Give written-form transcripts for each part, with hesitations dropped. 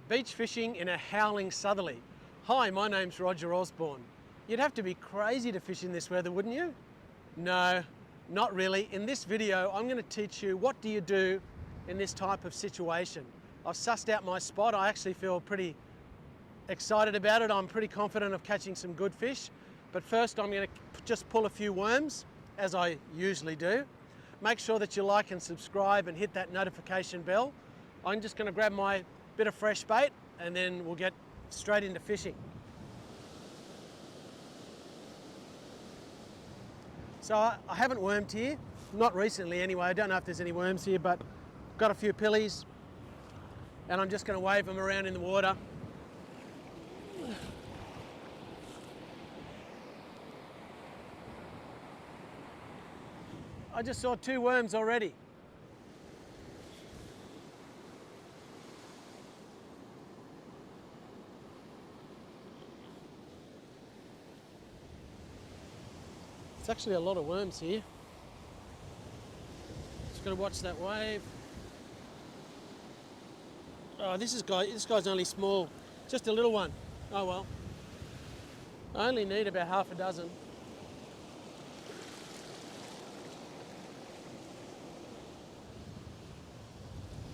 Beach fishing in a howling southerly. Hi, my name's Roger Osborne. You'd have to be crazy to fish in this weather, wouldn't you? No, not really. In this video, I'm going to teach you what do you do in this type of situation. I've sussed out my spot. I actually feel pretty excited about it. I'm pretty confident of catching some good fish. But first, I'm going to just pull a few worms, as I usually do. Make sure that you like and subscribe and hit that notification bell. I'm just going to grab my bit of fresh bait and then we'll get straight into fishing. So I haven't wormed here, not recently anyway. I don't know if there's any worms here, but I've got a few pillies and I'm just going to wave them around in the water. I just saw 2 worms already. It's actually a lot of worms here. Just got to watch that wave. Oh, this guy's only small, just a little one. Oh well. I only need about half a dozen.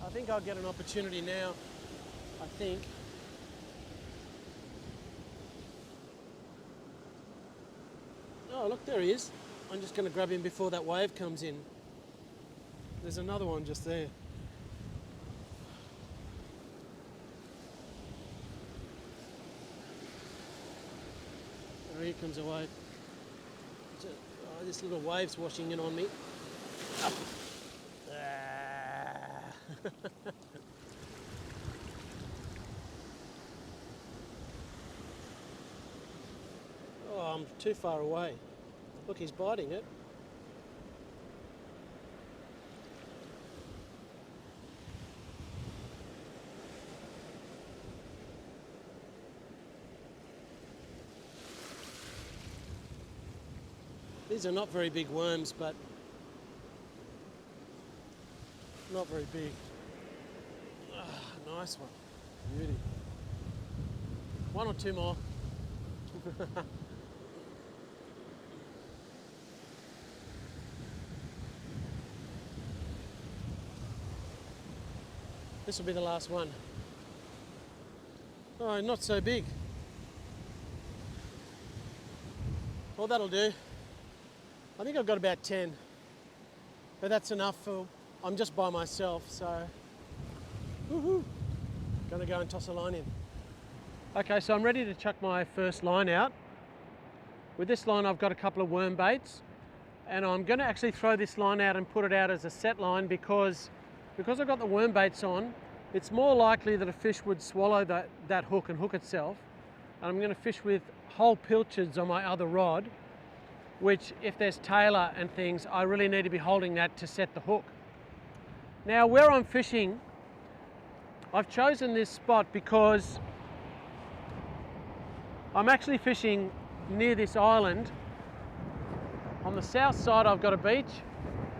I think I'll get an opportunity now, I think. Oh, look, there he is. I'm just going to grab him before that wave comes in. There's another one just there. Oh, here comes a wave. Oh, this little wave's washing in on me. Oh. Oh, I'm too far away. Look, he's biting it. These are not very big worms, but not very big. Ah, nice one. Beauty. 1 or 2 more. This will be the last one. Oh, not so big. Well, that'll do. I think I've got about 10, but that's enough for, I'm just by myself, so woohoo. Gonna go and toss a line in. Okay, so I'm ready to chuck my first line out. With this line, I've got a couple of worm baits, and I'm gonna actually throw this line out and put it out as a set line because I've got the worm baits on, it's more likely that a fish would swallow that hook and hook itself. And I'm going to fish with whole pilchards on my other rod, which if there's tailor and things, I really need to be holding that to set the hook. Now where I'm fishing, I've chosen this spot because I'm actually fishing near this island. On the south side I've got a beach,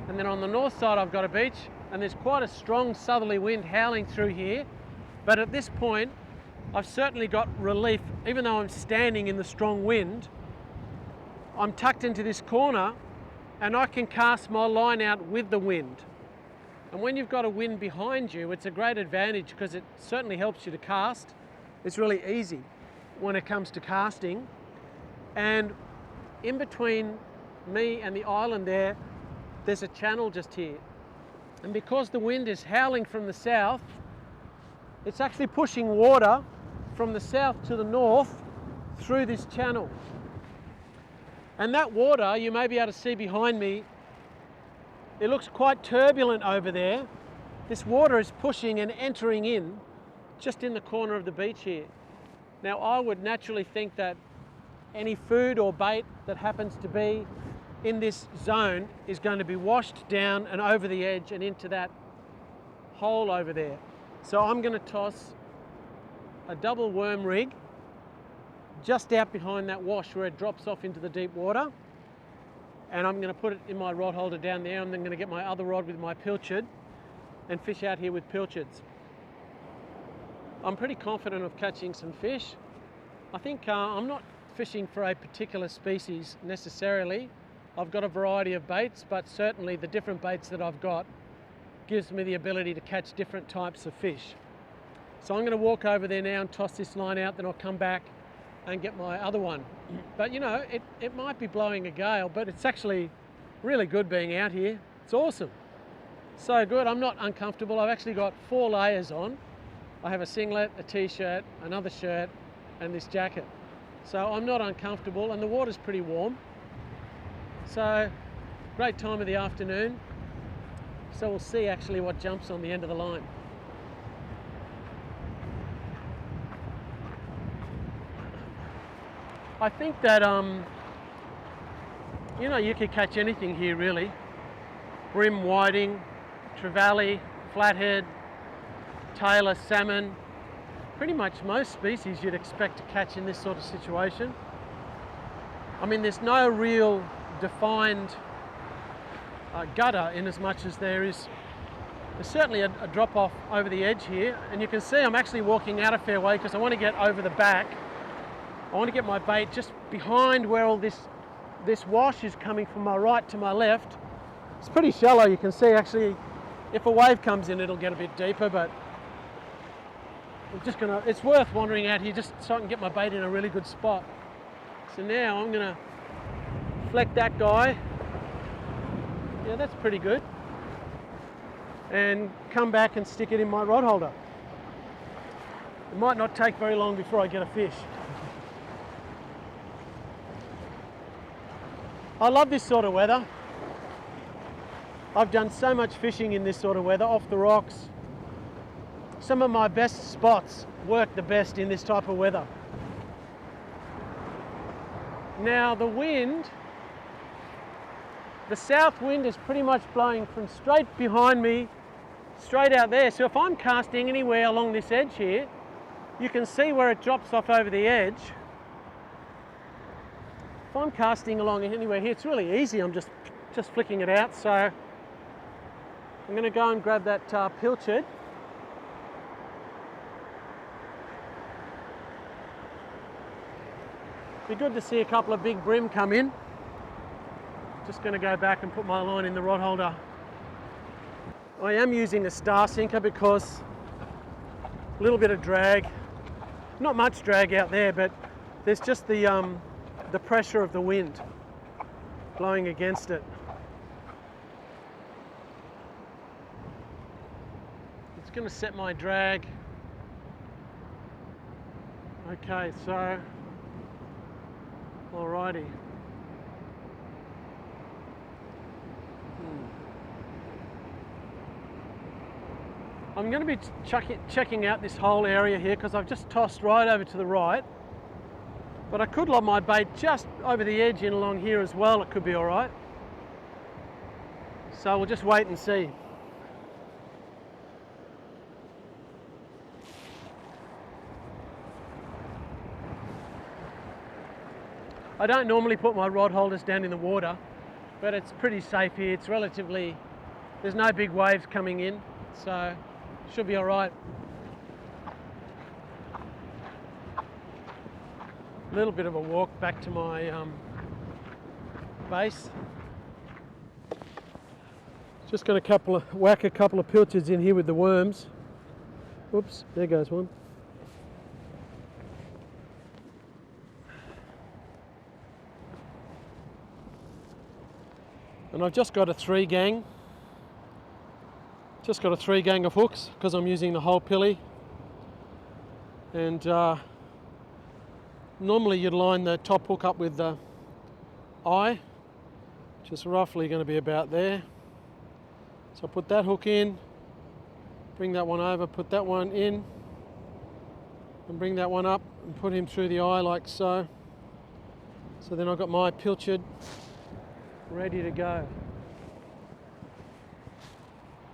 and then on the north side I've got a beach, and there's quite a strong southerly wind howling through here. But at this point, I've certainly got relief. Even though I'm standing in the strong wind, I'm tucked into this corner and I can cast my line out with the wind. And when you've got a wind behind you, it's a great advantage because it certainly helps you to cast. It's really easy when it comes to casting. And in between me and the island there's a channel just here. And because the wind is howling from the south, it's actually pushing water from the south to the north through this channel. And that water, you may be able to see behind me, it looks quite turbulent over there. This water is pushing and entering in just in the corner of the beach here. Now I would naturally think that any food or bait that happens to be in this zone is going to be washed down and over the edge and into that hole over there. So I'm going to toss a double worm rig just out behind that wash where it drops off into the deep water, and I'm going to put it in my rod holder down there. I'm then going to get my other rod with my pilchard and fish out here with pilchards. I'm pretty confident of catching some fish. I think I'm not fishing for a particular species necessarily. I've got a variety of baits, but certainly the different baits that I've got gives me the ability to catch different types of fish. So I'm going to walk over there now and toss this line out, then I'll come back and get my other one. But you know, it might be blowing a gale, but it's actually really good being out here. It's awesome. So good, I'm not uncomfortable. I've actually got 4 layers on. I have a singlet, a t-shirt, another shirt, and this jacket. So I'm not uncomfortable, and the water's pretty warm. So, great time of the afternoon. So we'll see actually what jumps on the end of the line. I think that, you know, you could catch anything here really. Brim whiting, trevally, flathead, tailor, salmon. Pretty much most species you'd expect to catch in this sort of situation. I mean, there's no real defined gutter in as much as there's certainly a drop off over the edge here, and you can see I'm actually walking out a fair way because I want to get over the back. I want to get my bait just behind where all this wash is coming from my right to my left. It's pretty shallow, you can see actually if a wave comes in it'll get a bit deeper, but it's worth wandering out here just so I can get my bait in a really good spot. So now I'm going to fleck that guy. Yeah, that's pretty good. And come back and stick it in my rod holder. It might not take very long before I get a fish. I love this sort of weather. I've done so much fishing in this sort of weather, off the rocks. Some of my best spots work the best in this type of weather. Now the wind, the south wind is pretty much blowing from straight behind me, straight out there. So if I'm casting anywhere along this edge here, you can see where it drops off over the edge. If I'm casting along anywhere here, it's really easy. I'm just flicking it out. So I'm going to go and grab that pilchard. Be good to see a couple of big brim come in. Just going to go back and put my line in the rod holder. I am using a star sinker because a little bit of drag, not much drag out there, but there's just the pressure of the wind blowing against it. It's going to set my drag. Okay, so alrighty. I'm going to be checking out this whole area here because I've just tossed right over to the right. But I could lob my bait just over the edge in along here as well. It could be alright. So we'll just wait and see. I don't normally put my rod holders down in the water, but it's pretty safe here. It's relatively, there's no big waves coming in, so should be all right. A little bit of a walk back to my base. Just going to whack a couple of pilchards in here with the worms. Oops, there goes one. And I've just got a 3 gang. Just got a 3 gang of hooks because I'm using the whole pilly. And normally you'd line the top hook up with the eye, which is roughly going to be about there. So I put that hook in, bring that one over, put that one in, and bring that one up and put him through the eye like so. So then I've got my pilchard ready to go.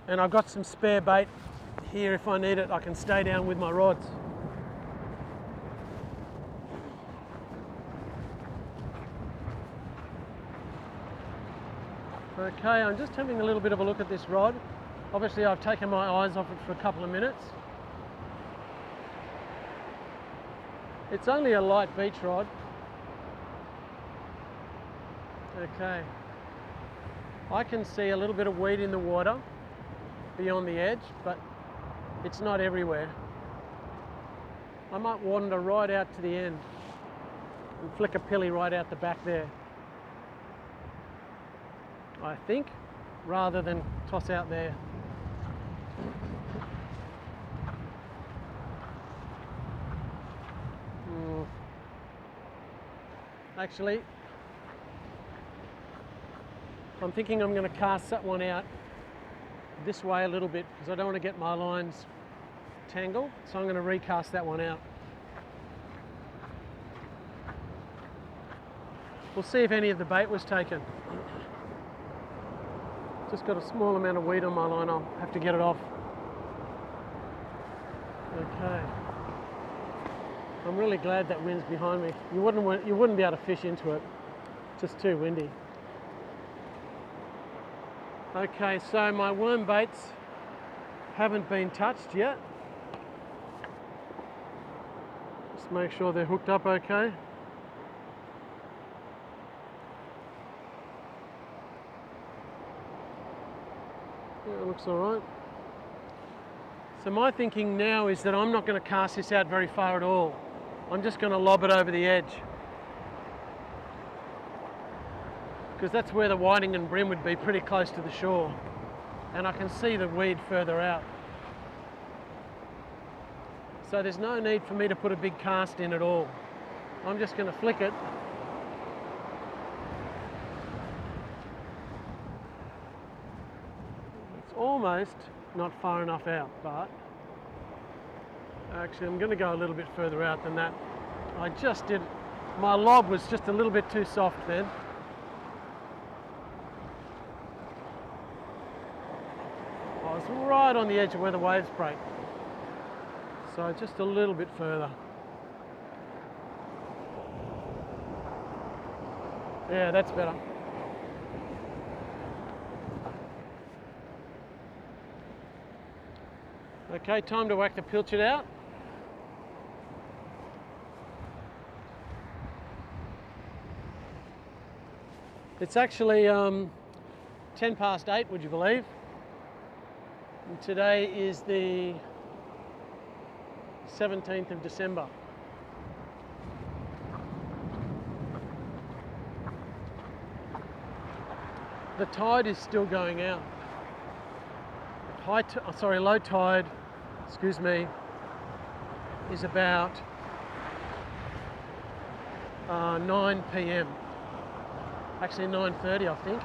And I've got some spare bait here if I need it. I can stay down with my rods. Okay, I'm just having a little bit of a look at this rod. Obviously I've taken my eyes off it for a couple of minutes. It's only a light beach rod. Okay. I can see a little bit of weed in the water beyond the edge, but it's not everywhere. I might wander right out to the end and flick a pilly right out the back there, I think, rather than toss out there. Actually, I'm thinking I'm going to cast that one out this way a little bit because I don't want to get my lines tangled, so I'm going to recast that one out. We'll see if any of the bait was taken. Just got a small amount of weed on my line, I'll have to get it off. Okay. I'm really glad that wind's behind me. You wouldn't be able to fish into it. It's just too windy. Okay, so my worm baits haven't been touched yet. Just make sure they're hooked up okay. Yeah, it looks all right. So my thinking now is that I'm not going to cast this out very far at all. I'm just going to lob it over the edge, because that's where the whiting and brim would be, pretty close to the shore, and I can see the weed further out. So there's no need for me to put a big cast in at all. I'm just going to flick it. It's almost not far enough out, but actually I'm going to go a little bit further out than that. My lob was just a little bit too soft then. I was right on the edge of where the waves break. So just a little bit further. Yeah, that's better. Okay, time to whack the pilchard out. It's actually 10 past 8, would you believe? And today is the 17th of December. The tide is still going out. Low tide, excuse me, is about 9 p.m. Actually 9:30, I think.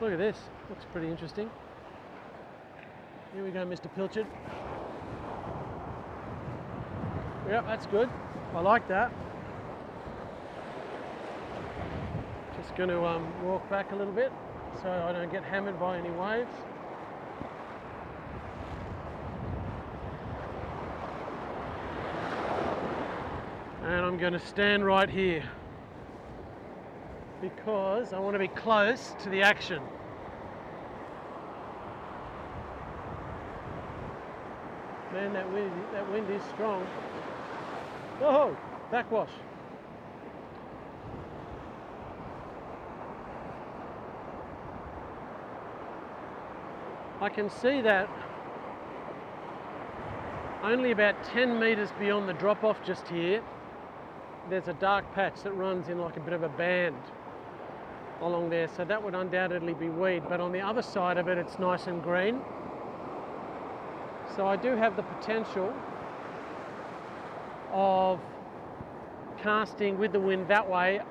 Look at this, looks pretty interesting. Here we go, Mr. Pilchard. Yep, that's good. I like that. Just going to walk back a little bit so I don't get hammered by any waves. And I'm going to stand right here because I want to be close to the action. Man, that wind is strong. Whoa, backwash. I can see that only about 10 metres beyond the drop-off just here, there's a dark patch that runs in like a bit of a band along there, so that would undoubtedly be weed, but on the other side of it, it's nice and green. So I do have the potential of casting with the wind that way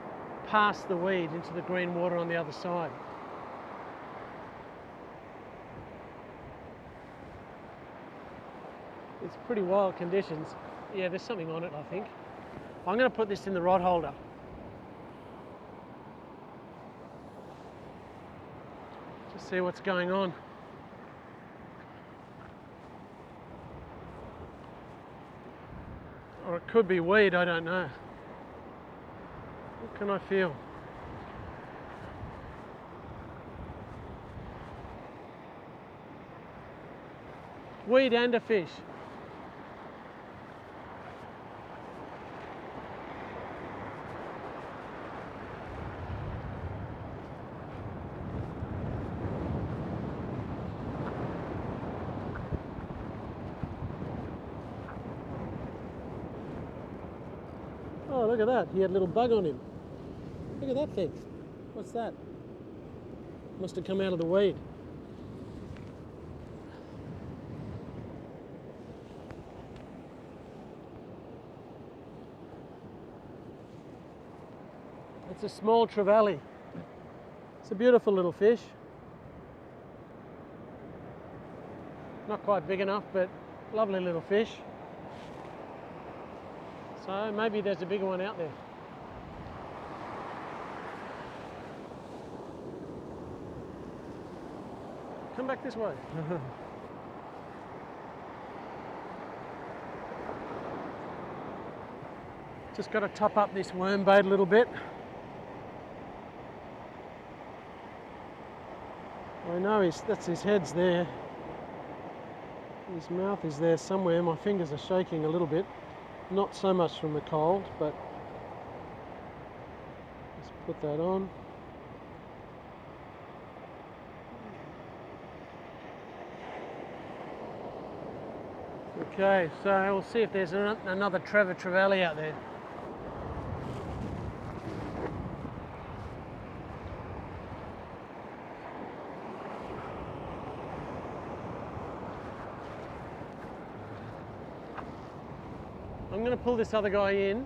past the weed into the green water on the other side. It's pretty wild conditions. Yeah, there's something on it, I think. I'm going to put this in the rod holder. Just see what's going on. Or it could be weed, I don't know. What can I feel? Weed and a fish. Oh, look at that. He had a little bug on him. Look at that thing. What's that? Must have come out of the weed. It's a small trevally. It's a beautiful little fish. Not quite big enough, but lovely little fish. So maybe there's a bigger one out there. Come back this way. Just got to top up this worm bait a little bit. I know that's his head's there. His mouth is there somewhere. My fingers are shaking a little bit. Not so much from the cold, but let's put that on. Okay, so we'll see if there's another trevally out there. I'm going to pull this other guy in.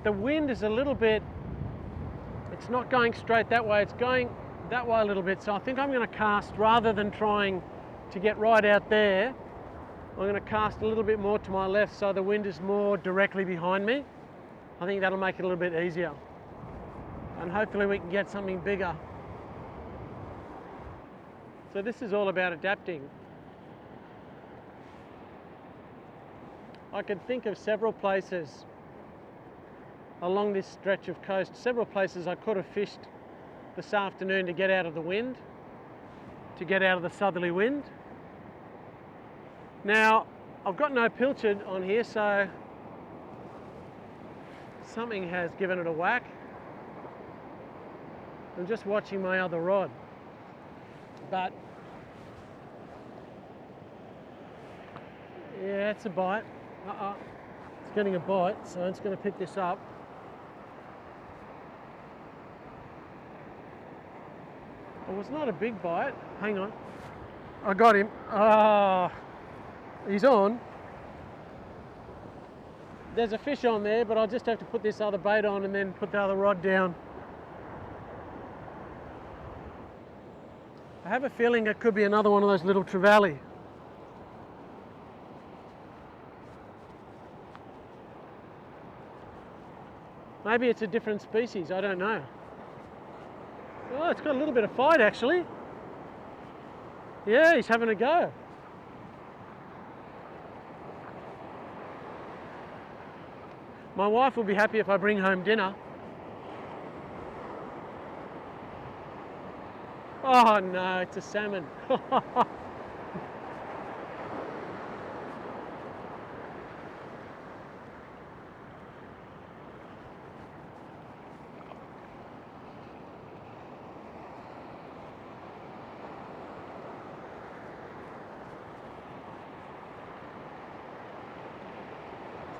The wind is a little bit, it's not going straight that way, it's going that way a little bit, so I think I'm going to cast, rather than trying to get right out there, I'm going to cast a little bit more to my left so the wind is more directly behind me. I think that'll make it a little bit easier. And hopefully we can get something bigger. So this is all about adapting. I could think of several places along this stretch of coast, several places I could have fished this afternoon to get out of the wind, to get out of the southerly wind. Now, I've got no pilchard on here, so something has given it a whack. I'm just watching my other rod, but yeah, it's a bite. It's getting a bite, so it's going to pick this up. It was not a big bite. Hang on. I got him. He's on. There's a fish on there, but I'll just have to put this other bait on and then put the other rod down. I have a feeling it could be another one of those little trevally. Maybe it's a different species, I don't know. Oh, it's got a little bit of fight actually. Yeah, he's having a go. My wife will be happy if I bring home dinner. Oh no, it's a salmon.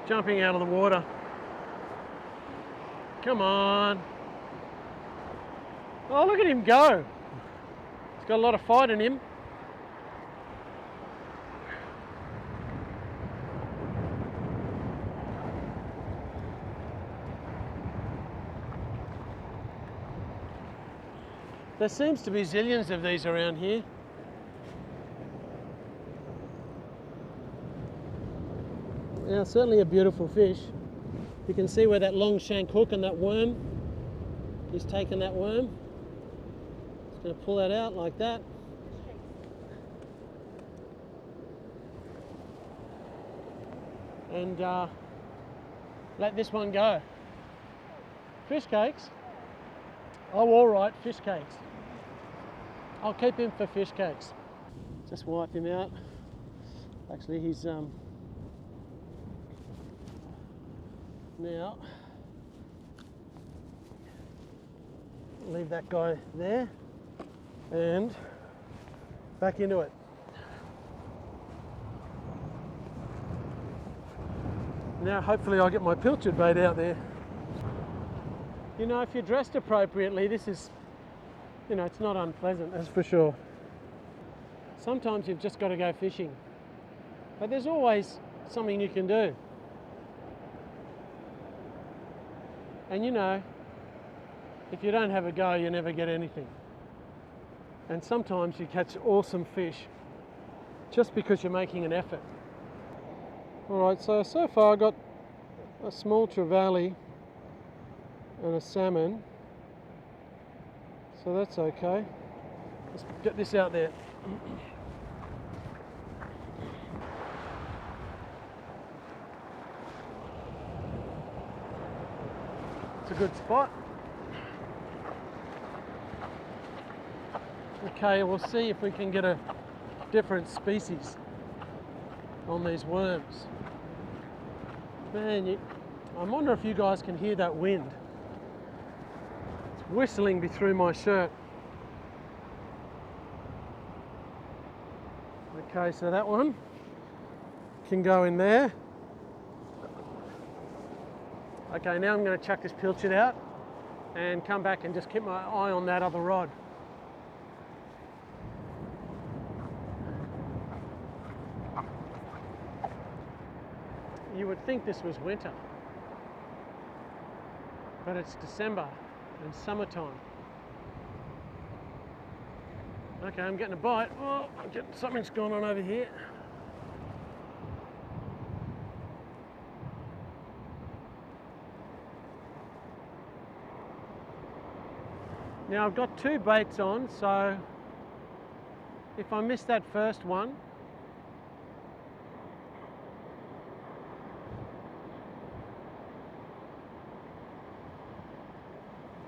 Jumping out of the water. Come on. Oh, look at him go. He's got a lot of fight in him. There seems to be zillions of these around here. Now, certainly a beautiful fish. You can see where that long shank hook and that worm is taking that worm. Just going to pull that out like that. And let this one go. Fish cakes? Oh, all right, fish cakes. I'll keep him for fish cakes. Just wipe him out. Actually, he's now leave that guy there and back into it. Now hopefully I'll get my pilchard bait out there. You know, if you're dressed appropriately, this is, you know, it's not unpleasant, that's for sure. Sometimes you've just got to go fishing, but there's always something you can do. And you know, if you don't have a go, you never get anything. And sometimes you catch awesome fish just because you're making an effort. Alright, so far I got a small trevally and a salmon, so that's okay. Let's get this out there. It's a good spot. Okay, we'll see if we can get a different species on these worms. Man, I wonder if you guys can hear that wind. It's whistling me through my shirt. Okay, so that one can go in there. Okay, now I'm going to chuck this pilchard out and come back and just keep my eye on that other rod. You would think this was winter, but it's December and summertime. Okay, I'm getting a bite. Oh, something's going on over here. Now I've got two baits on, so if I miss that first one,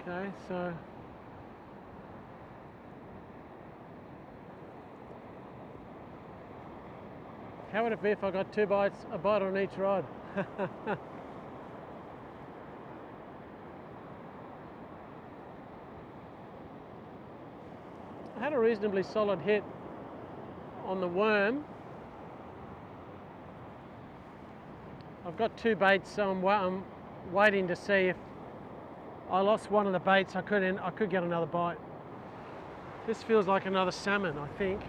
okay, so how would it be if I got two bites, a bite on each rod? I had a reasonably solid hit on the worm. I've got two baits, so I'm waiting to see if I lost one of the baits. I could get another bite. This feels like another salmon, I think.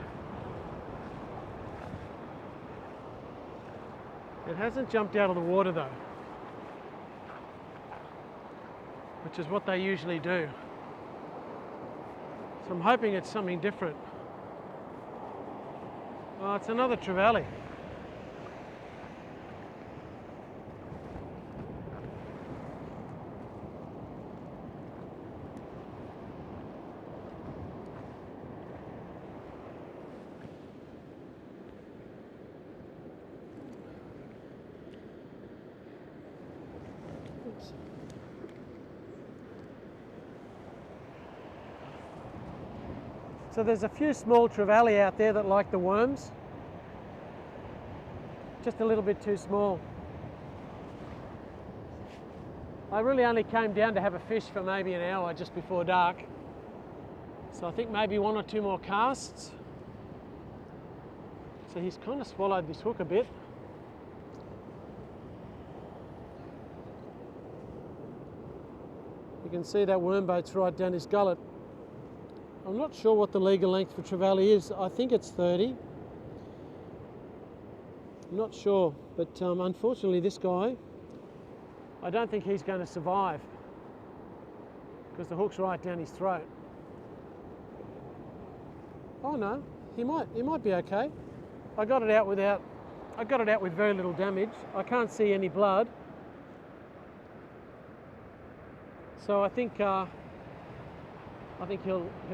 It hasn't jumped out of the water though, which is what they usually do. So I'm hoping it's something different. Oh, it's another trevally. Oops. So there's a few small trevally out there that like the worms. Just a little bit too small. I really only came down to have a fish for maybe an hour just before dark. So I think maybe one or two more casts. So he's kind of swallowed this hook a bit. You can see that worm bait's right down his gullet. I'm not sure what the legal length for trevally is. I think it's 30. I'm not sure, but unfortunately this guy, I don't think he's going to survive because the hook's right down his throat. Oh no, he might be okay. I got it out with very little damage. I can't see any blood. So I think he'll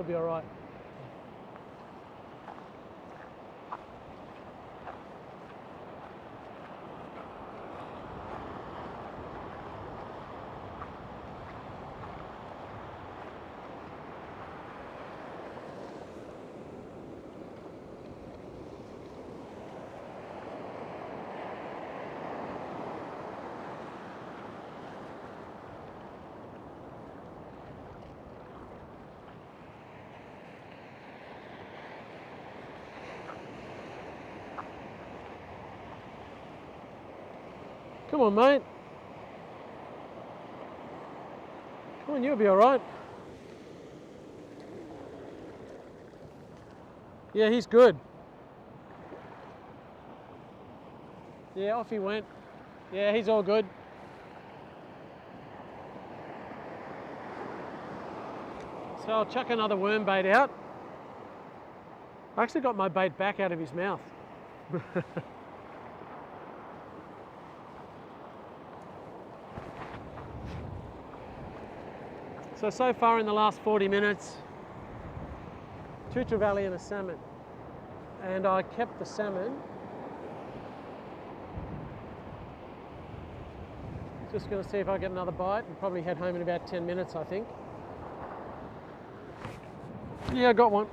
be all right. Come on, mate. Come on, you'll be all right. Yeah, he's good. Yeah, off he went. Yeah, he's all good. So I'll chuck another worm bait out. I actually got my bait back out of his mouth. So far in the last 40 minutes, 2 trevally and a salmon. And I kept the salmon. Just going to see if I get another bite and probably head home in about 10 minutes, I think. Yeah, I got one.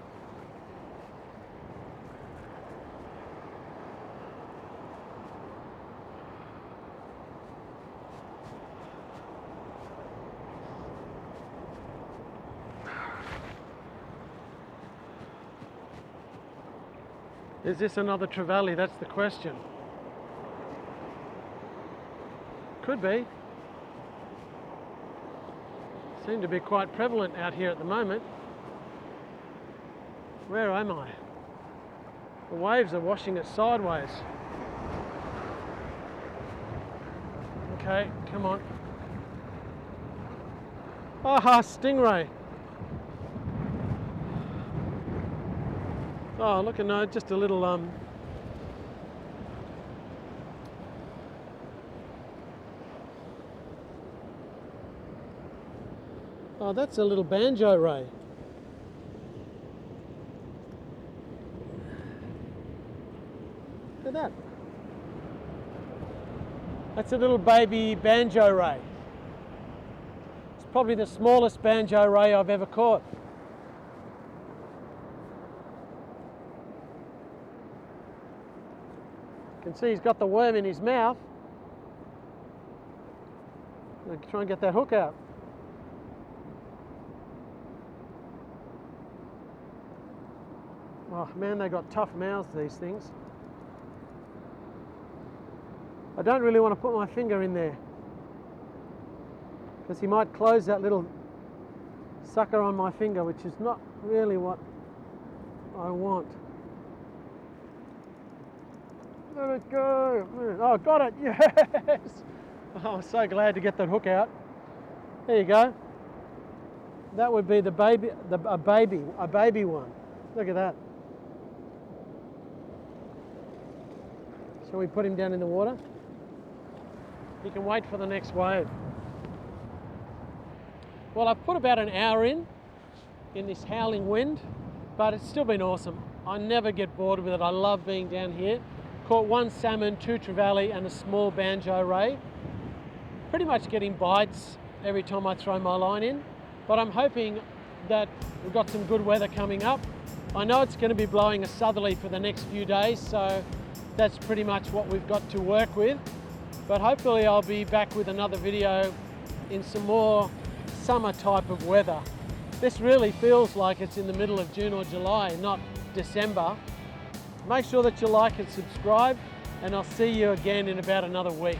Is this another trevally? That's the question. Could be. Seem to be quite prevalent out here at the moment. Where am I? The waves are washing it sideways. Okay, come on. Aha, stingray. Oh, look, no, just a little oh, that's a little banjo ray. Look at that. That's a little baby banjo ray. It's probably the smallest banjo ray I've ever caught. You can see he's got the worm in his mouth. I'm try and get that hook out. Oh man, they got tough mouths, these things. I don't really want to put my finger in there because he might close that little sucker on my finger, which is not really what I want. Let it go. Oh, got it. Yes. Oh, I'm so glad to get that hook out. There you go. That would be the baby, a baby one. Look at that. Shall we put him down in the water? He can wait for the next wave. Well, I've put about an hour in this howling wind, but it's still been awesome. I never get bored with it. I love being down here. Caught 1 salmon, 2 trevally and a small banjo ray. Pretty much getting bites every time I throw my line in, but I'm hoping that we've got some good weather coming up. I know it's going to be blowing a southerly for the next few days, so that's pretty much what we've got to work with. But hopefully I'll be back with another video in some more summer type of weather. This really feels like it's in the middle of June or July, not December. Make sure that you like and subscribe, and I'll see you again in about another week.